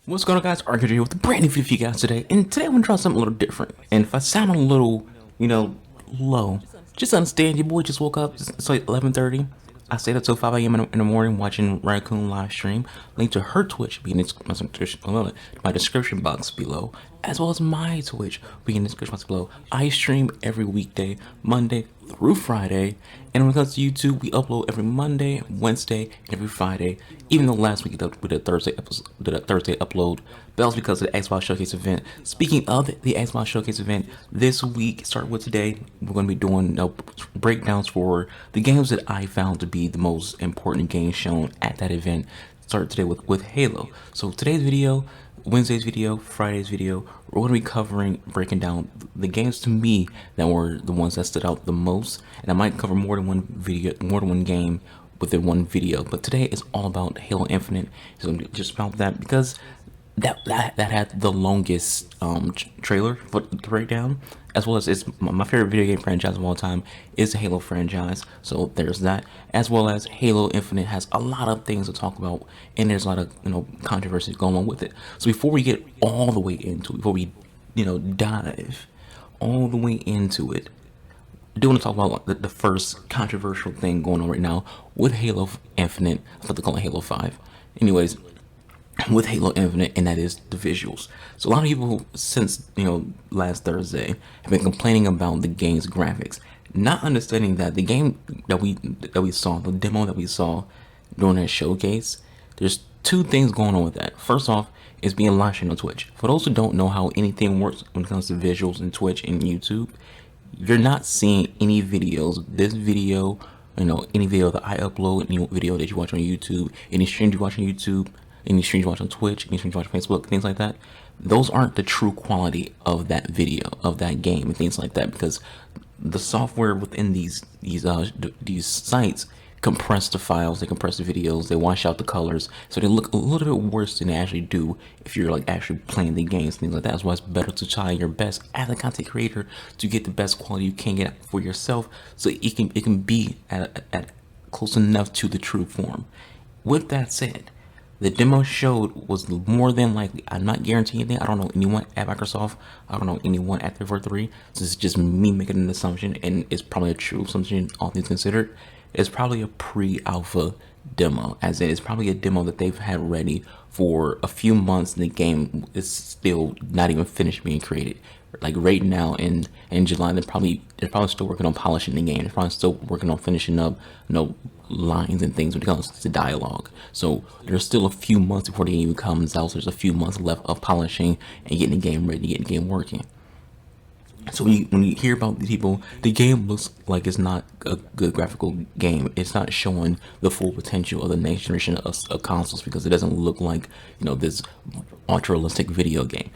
What's going on, guys? Arcade here with a brand new video for you guys today, and today I'm gonna try something a little different. And if I sound a little, low, just understand your boy just woke up. It's like 11:30. I stayed up till 5 a.m. in the morning watching Raccoon live stream. Link to her Twitch being in my description box below, as well as my Twitch being in the description box below. I stream every weekday, Monday through Friday, and when it comes to YouTube, we upload every Monday, Wednesday, and every Friday. Even though last week we did a Thursday episode, Thursday upload, but that was because of the Xbox Showcase event. Speaking of the Xbox Showcase event, this week, starting with today, we're going to be doing breakdowns for the games that I found to be the most important games shown at that event. Start today with Halo. So today's video, Wednesday's video, Friday's video, we're going to be breaking down the games to me that were the ones that stood out the most, and I might cover more than one game within one video. But today is all about Halo Infinite. It's going to be just about that because that had the longest trailer for the breakdown, as well as it's my favorite video game franchise of all time is the Halo franchise. So there's that, as well as Halo Infinite has a lot of things to talk about, and there's a lot of controversy going on with it. So before we get all the way into it, before we dive all the way into it, I do want to talk about the first controversial thing going on right now with Halo Infinite. I thought they call it Halo 5. Anyways, with Halo Infinite, and that is the visuals. So a lot of people since last Thursday have been complaining about the game's graphics, not understanding that the game that we saw, the demo that we saw during that showcase, there's two things going on with that. First off, it's being live streamed on Twitch. For those who don't know how anything works when it comes to visuals in Twitch and YouTube, you're not seeing any videos. This video, any video that I upload, any video that you watch on YouTube, any stream you watch on YouTube, any streams you watch on Twitch, any streams you watch on Facebook, things like that, those aren't the true quality of that video, of that game, and things like that, because the software within these sites compress the files, they compress the videos, they wash out the colors, so they look a little bit worse than they actually do if you're actually playing the games, things like that. That's why it's better to try your best as a content creator to get the best quality you can get for yourself, so it can be at close enough to the true form. With that said, the demo showed was more than likely, I'm not guaranteeing anything, I don't know anyone at Microsoft, I don't know anyone at 343, so this is just me making an assumption, and it's probably a true assumption, all things considered. It's probably a pre-alpha demo, as in it's probably a demo that they've had ready for a few months, and the game is still not even finished being created. Like right now in July, they're probably still working on polishing the game. They're probably still working on finishing up lines and things when it comes to dialogue. So there's still a few months before the game even comes out. So there's a few months left of polishing and getting the game ready, getting the game working. So when you hear about the people, the game looks like it's not a good graphical game. It's not showing the full potential of the next generation of consoles, because it doesn't look like this ultra realistic video game.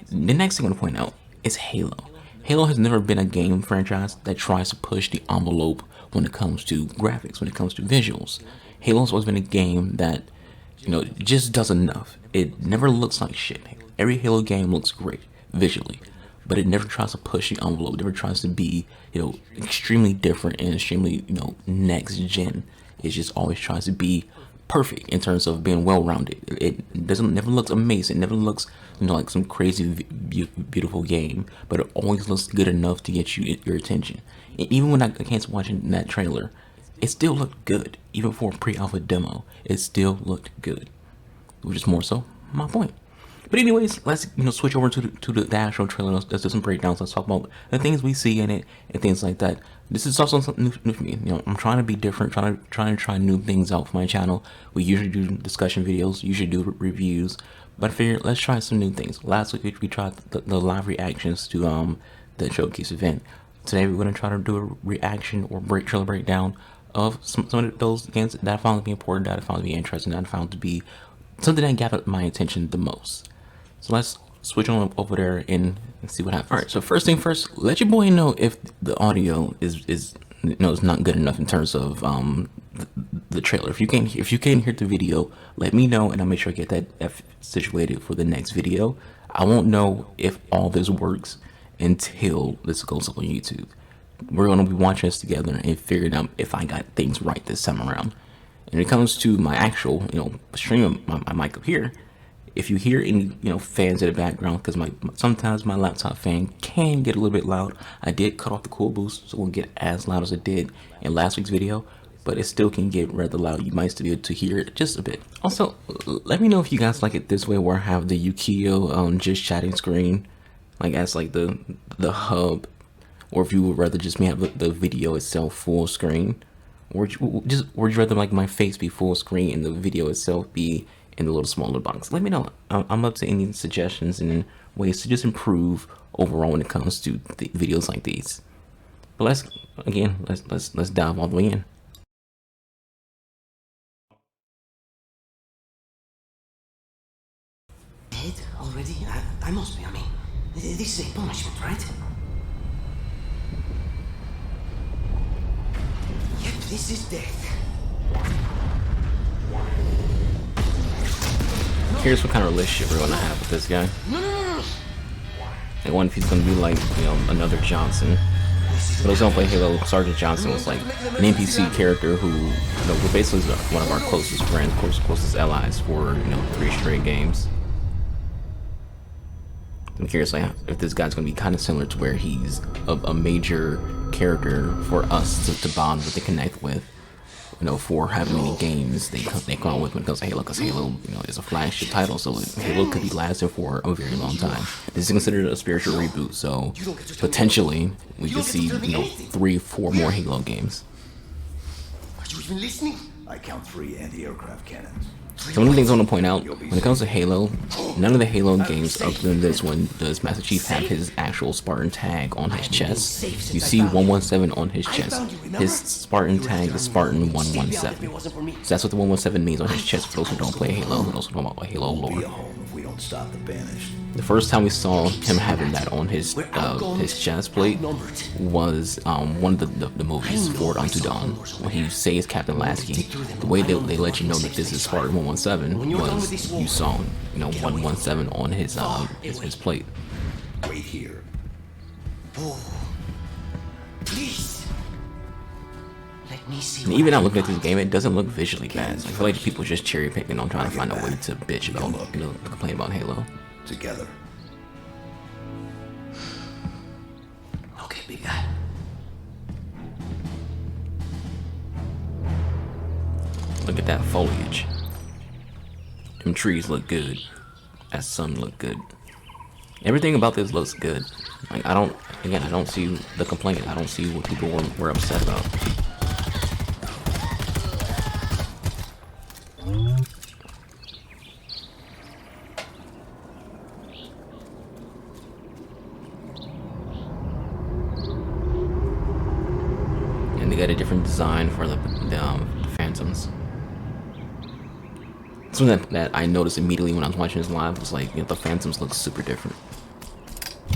The next thing I want to point out is Halo. Halo has never been a game franchise that tries to push the envelope when it comes to graphics, when it comes to visuals. Halo's always been a game that just does enough. It never looks like shit. Every Halo game looks great visually, but it never tries to push the envelope. It never tries to be, extremely different and extremely, next gen. It just always tries to be perfect in terms of being well-rounded. It never looks amazing. It never looks, like some crazy, beautiful game, but it always looks good enough to get your attention. And even when I can't watching that trailer, it still looked good. Even for a pre-alpha demo, it still looked good, which is more so my point. But anyways, let's switch over to the actual trailer. Let's do some breakdowns. Let's talk about the things we see in it and things like that. This is also something new for me. I'm trying to be different, trying to try new things out for my channel. We usually do discussion videos, usually do reviews, but I figured let's try some new things. Last week we tried the live reactions to the showcase event. Today we're going to try to do a reaction or trailer breakdown of some of those games that I found to be important, that I found to be interesting, that I found to be something that gathered my attention the most. So let's switch on over there and see what happens. All right, so first thing first, let your boy know if the audio is not good enough in terms of the trailer. If you can't hear the video, let me know, and I'll make sure I get that situated for the next video. I won't know if all this works until this goes up on YouTube. We're gonna be watching this together and figuring out if I got things right this time around. And when it comes to my actual, streaming my mic up here, If you hear any, fans in the background, because sometimes my laptop fan can get a little bit loud. I did cut off the cool boost, so it won't get as loud as it did in last week's video, but it still can get rather loud. You might still be able to hear it just a bit. Also, let me know if you guys like it this way, where I have the Yukio just chatting screen, like as like the hub, or if you would rather just me have the video itself full screen, or would you rather like my face be full screen and the video itself be in the little smaller box? Let me know. I'm up to any suggestions and ways to just improve overall when it comes to the videos like these. But let's dive all the way in. Dead already? I must be. I mean, this is a punishment, right? Yep, this is death. Here's what kind of relationship we're gonna have with this guy. No. I wonder if he's gonna be like, another Johnson. For those who don't play Halo, Sergeant Johnson was like an NPC character who, we're basically one of our closest friends, closest allies for, 3 straight games. I'm curious, like, if this guy's gonna be kind of similar to where he's a major character for us to bond with and connect with. For having many games they come out with when it comes to Halo, because Halo, is a flagship title, so Halo could be lasting for a very long time. This is considered a spiritual reboot, so potentially we could see, 3-4 more Halo games. Are you even listening? I count 3 anti-aircraft cannons. So one of the things I want to point out, when it comes to Halo, none of the Halo games other than this one does Master Chief have his actual Spartan tag on his chest. You see 117 on his chest. His Spartan tag is Spartan 117. So that's what the 117 means on his chest for those who don't play Halo, and those who don't know about Halo Be a lore. home if we don't stop the banished. The first time we saw him having that on his chest plate was one of the movies, Forward Unto Dawn, when he saves Captain Lasky. The way they let you know that this is Spartan 117 was you saw 117 on his plate. Wait here. Please. Let me see. And even now looking at this game, it doesn't look visually bad. I feel like people just cherry picking on trying to find a way to bitch about, to complain about Halo. Together. Okay, big guy. Look at that foliage. Them trees look good. That sun look good. Everything about this looks good. Like I don't see the complaint. I don't see what people were upset about. And they got a different design for the Phantoms. Something that I noticed immediately when I was watching this live was like, the Phantoms look super different.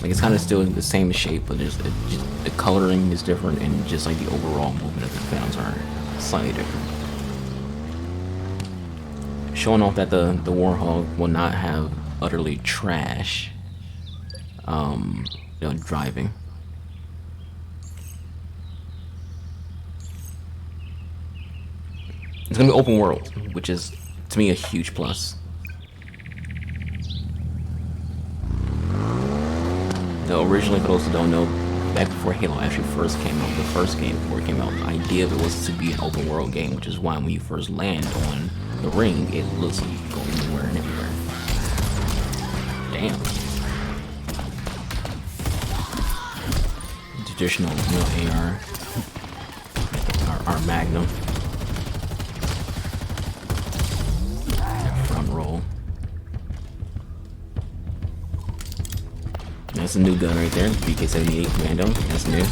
Like it's kind of still the same shape, but just the coloring is different, and just like the overall movement of the Phantoms are slightly different. Showing off that the Warhog will not have utterly trash, driving. It's gonna be open world, which is, to me, a huge plus. Now, originally, for those who don't know, back before Halo actually first came out, the first game before it came out, the idea of it was to be an open world game, which is why when you first land on the ring, it looks like you can go anywhere and everywhere. Damn. Traditional, AR, our Magnum. Front roll. That's a new gun right there, BK-78 Commando. That's new.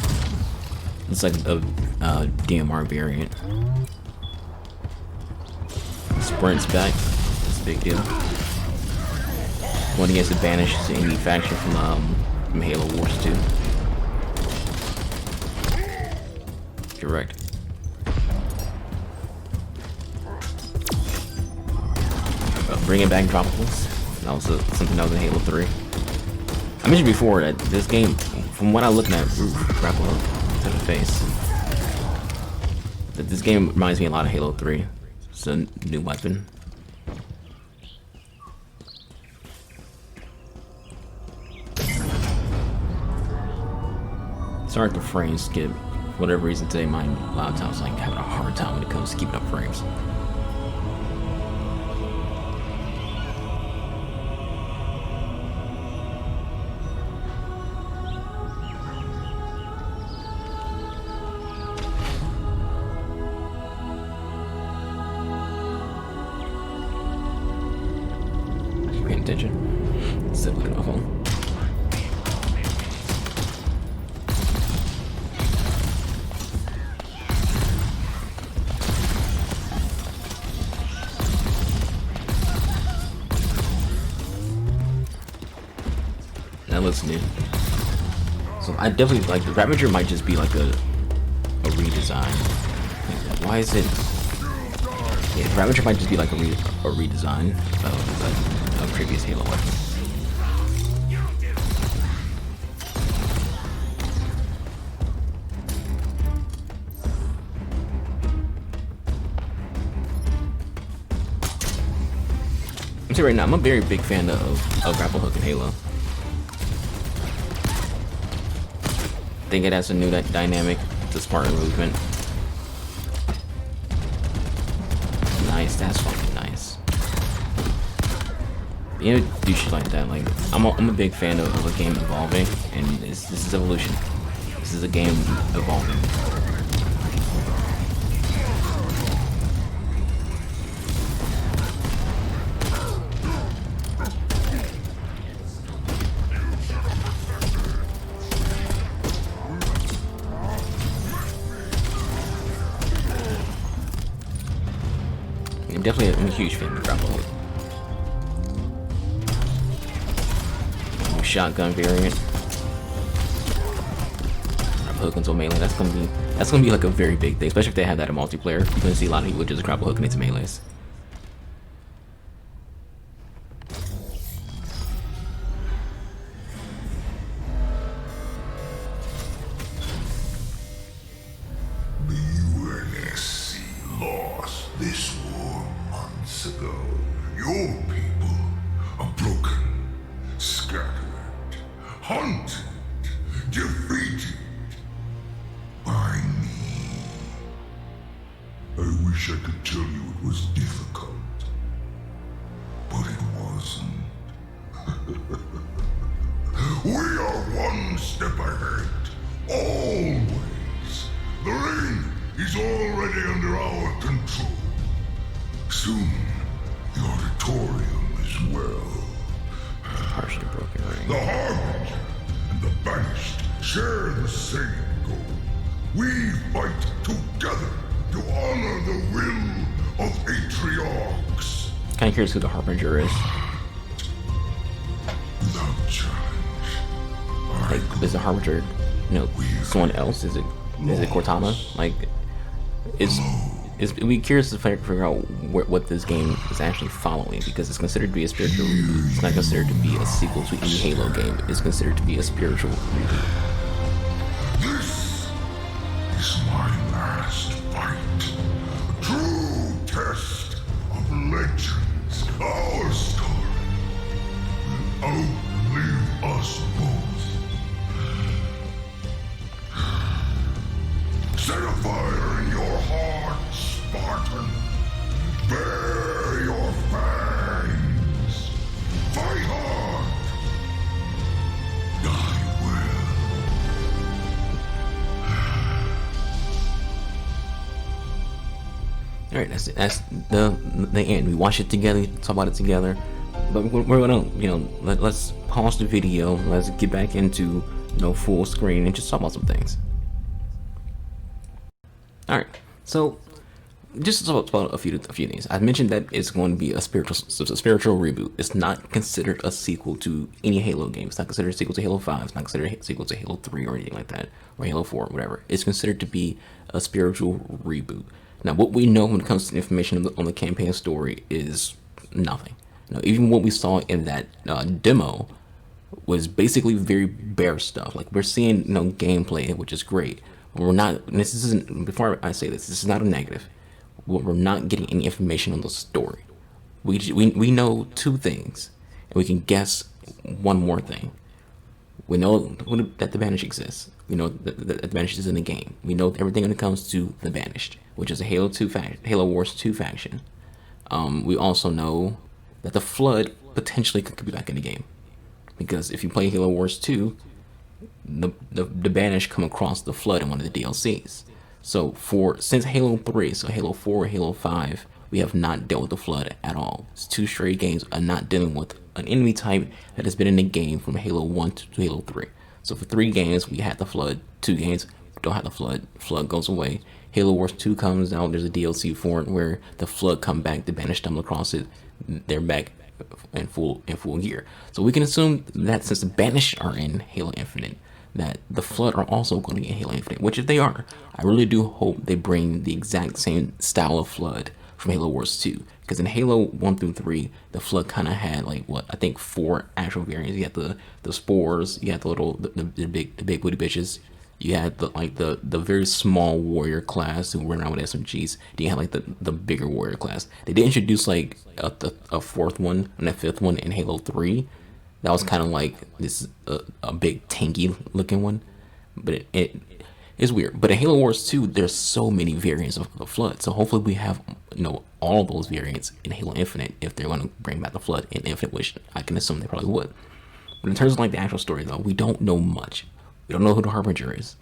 It's like a DMR variant. Sprint's back. That's a big deal. One against the banished enemy faction from Halo Wars 2. Correct. Bringing back droppables. That was something that was in Halo 3. I mentioned before that this game, from what I look at, grapple to the face, that this game reminds me a lot of Halo 3. It's a new weapon. Sorry if the frames skip. For whatever reason today, my laptop's like having a hard time when it comes to keeping up frames. Paying attention. Instead of looking at my phone. That looks new. So I definitely like the Ravager might just be like a redesign. Why is it? Yeah, the Ravager might just be like a redesign of a previous Halo weapon. I'm saying right now, I'm a very big fan of grapple hook in Halo. I think it has a new dynamic to Spartan movement. Nice, that's fucking nice. You know, do shit like that. Like, I'm a big fan of a game evolving, and this is evolution. This is a game evolving. Definitely, I'm a huge fan of grapple hook. Shotgun variant. Grapple hook into melee. That's gonna be like a very big thing, especially if they have that in multiplayer. You're gonna see a lot of people just grapple hooking into melees. This war months ago. Your people are broken, scattered, hunted, defeated by me. I wish I could tell you it was difficult, but it wasn't. We are one step ahead, always. The ring is already under our control. Soon, the auditorium as well. Partially broken ring. The Harbinger and the Banished share the same goal. We fight together to honor the will of Atriox. Kind of curious who the Harbinger is. Without challenge, Like, is the Harbinger, you know, someone else? Is it Cortana? Like, we'd be curious to figure out what this game is actually following, because it's considered to be a spiritual reboot. It's not considered to be a sequel to any Halo game. It's considered to be a spiritual reboot. this is my last fight. A true test of legends. Our story will outlive us both. Set a fire in your heart, Spartan. Bare your fangs. Fight hard. Die well. All right, that's it. That's the end. We watch it together, talk about it together. But we're gonna, you know, let's pause the video. Let's get back into, you know, full screen and just talk about some things. All right, so just to talk about a few things. I mentioned that it's going to be a spiritual reboot. It's not considered a sequel to any Halo game. It's not considered a sequel to Halo 5. It's not considered a sequel to Halo 3 or anything like that, or Halo 4, whatever. It's considered to be a spiritual reboot. Now, what we know when it comes to information on the campaign story is nothing. You know, even what we saw in that demo was basically very bare stuff. Like, we're seeing, you know, gameplay, which is great. We're not, this isn't, before I say this is not a negative. We're not getting any information on the story. We know two things, and we can guess one more thing. We know that the Banished exists. We know that the Banished is in the game. We know everything when it comes to the Banished, which is a Halo Wars 2 faction. We also know that the Flood potentially could be back in the game, because if you play Halo Wars 2, the Banished come across the Flood in one of the DLCs. So since Halo 3, so Halo 4, Halo 5, we have not dealt with the Flood at all. It's 2 straight games of not dealing with an enemy type that has been in the game from Halo 1 to Halo 3. So for 3 games, we had the Flood. 2 games, we don't have the Flood. Flood goes away. Halo Wars 2 comes out. There's a DLC for it where the Flood come back. The Banished stumble across it. They're back in full gear. So we can assume that since the Banished are in Halo Infinite, that the Flood are also going to be in Halo Infinite, which if they are, I really do hope they bring the exact same style of Flood from Halo Wars 2. Because in Halo 1 through 3, the Flood kind of had like I think 4 actual variants. You had the spores, you had the big booty bitches, you had the very small warrior class who ran around with SMGs. Then you had like the bigger warrior class. They did introduce like a 4th one and a 5th one in Halo 3. That was kind of like this a big tanky looking one, but it is weird. But in Halo Wars 2, there's so many variants of the Flood. So hopefully we have all of those variants in Halo Infinite if they're going to bring back the Flood in Infinite, which I can assume they probably would. But in terms of like the actual story though, we don't know much. We don't know who the Harbinger is.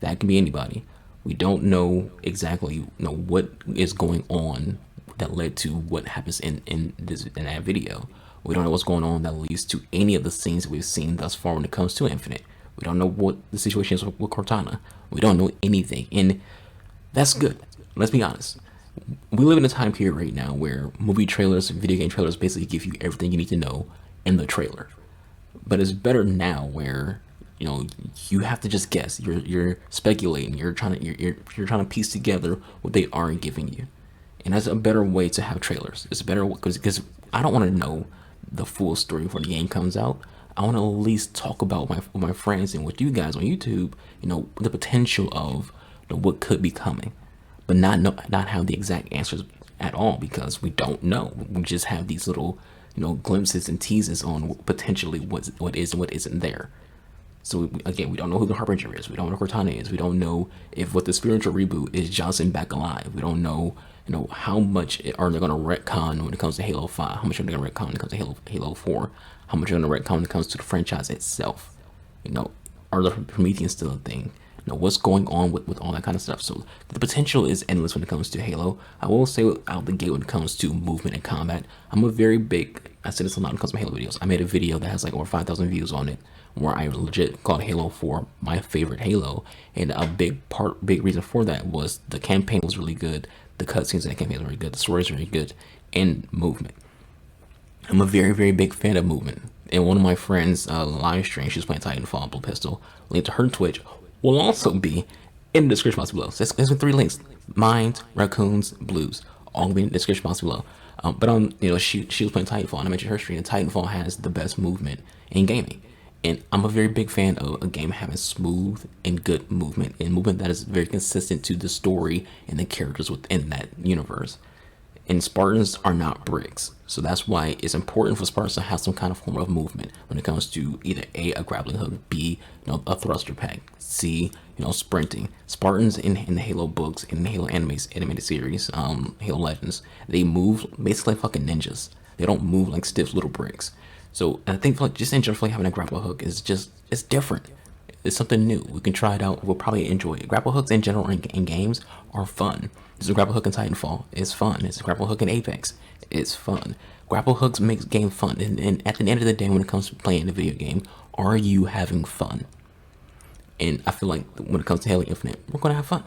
That can be anybody. We don't know exactly what is going on that led to what happens in that video. We don't know what's going on that leads to any of the scenes that we've seen thus far when it comes to Infinite. We don't know what the situation is with Cortana. We don't know anything, and that's good. Let's be honest. We live in a time period right now where movie trailers, video game trailers basically give you everything you need to know in the trailer. But it's better now where you have to just guess. You're speculating. You're trying to piece together what they are giving you, and that's a better way to have trailers. It's better because I don't want to know the full story before the game comes out. I want to at least talk about with my friends and with you guys on YouTube, the potential of what could be coming, but not have the exact answers at all, because we don't know. We just have these little, glimpses and teases on potentially what is and what isn't there. So again, we don't know who the Harbinger is. We don't know who Cortana is. We don't know if what the spiritual reboot is Johnson back alive. We don't know, how much are they going to retcon when it comes to Halo 5? How much are they going to retcon when it comes to Halo 4? How much are they going to retcon when it comes to the franchise itself? Are the Prometheans still a thing? What's going on with all that kind of stuff? So the potential is endless when it comes to Halo. I will say out the gate when it comes to movement and combat, I said this a lot when it comes to Halo videos. I made a video that has like over 5,000 views on it, where I legit called Halo 4 my favorite Halo, and a big reason for that was the campaign was really good, the cutscenes in the campaign was really good, the stories were really good, and movement. I'm a very, very big fan of movement. And one of my friends live stream, she was playing Titanfall Blue Pistol. Link to her Twitch will also be in the description box below. So there's 3 links: Mines, Raccoons, Blues, all be in the description box below. She was playing Titanfall, and I mentioned her stream. And Titanfall has the best movement in gaming. And I'm a very big fan of a game having smooth and good movement, and movement that is very consistent to the story and the characters within that universe. And Spartans are not bricks, so that's why it's important for Spartans to have some kind of form of movement when it comes to either a grappling hook, B, a thruster pack, C, sprinting. Spartans in the Halo books, in the Halo animated series, Halo Legends, they move basically like fucking ninjas. They don't move like stiff little bricks. So I think just in general, having a grapple hook is it's different. It's something new. We can try it out. We'll probably enjoy it. Grapple hooks in general in games are fun. There's a grapple hook in Titanfall. It's fun. There's a grapple hook in Apex. It's fun. Grapple hooks makes game fun. And at the end of the day, when it comes to playing a video game, are you having fun? And I feel like when it comes to Halo Infinite, we're going to have fun.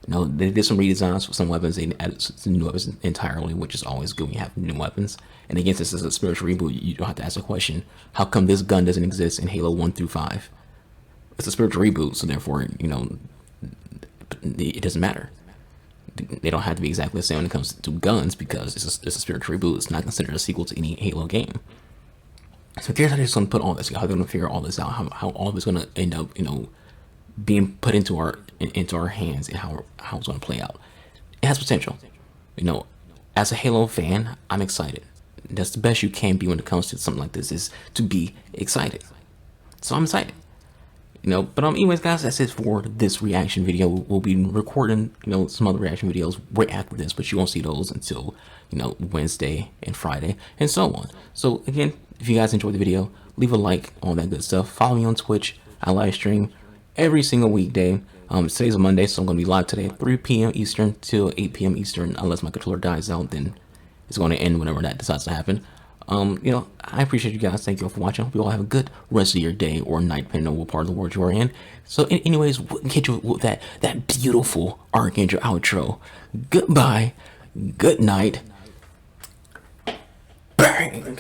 They did some redesigns for some weapons. They added some new weapons entirely, which is always good when you have new weapons. And again, since it's a spiritual reboot, you don't have to ask the question, how come this gun doesn't exist in Halo 1 through 5? It's a spiritual reboot, so therefore, it doesn't matter. They don't have to be exactly the same when it comes to guns, because it's a spiritual reboot. It's not considered a sequel to any Halo game. So here's how they're just going to put all this, how they're going to figure all this out, how all of it's going to end up, being put into our hands, and how it's going to play out. It has potential. As a Halo fan, I'm excited. That's the best you can be when it comes to something like this, is to be excited. So I'm excited. But anyways, guys, that's it for this reaction video. We'll be recording, some other reaction videos right after this, but you won't see those until, Wednesday and Friday and so on. So again, if you guys enjoyed the video, leave a like, all that good stuff. Follow me on Twitch. I live stream every single weekday. Today's a Monday, so I'm going to be live today at 3 p.m. Eastern till 8 p.m. Eastern. Unless my controller dies out, then it's going to end whenever that decides to happen. I appreciate you guys. Thank you all for watching. I hope you all have a good rest of your day or night, depending on what part of the world you are in. So, anyways, we'll get you with that beautiful Archangel outro. Goodbye. Good night. Bang.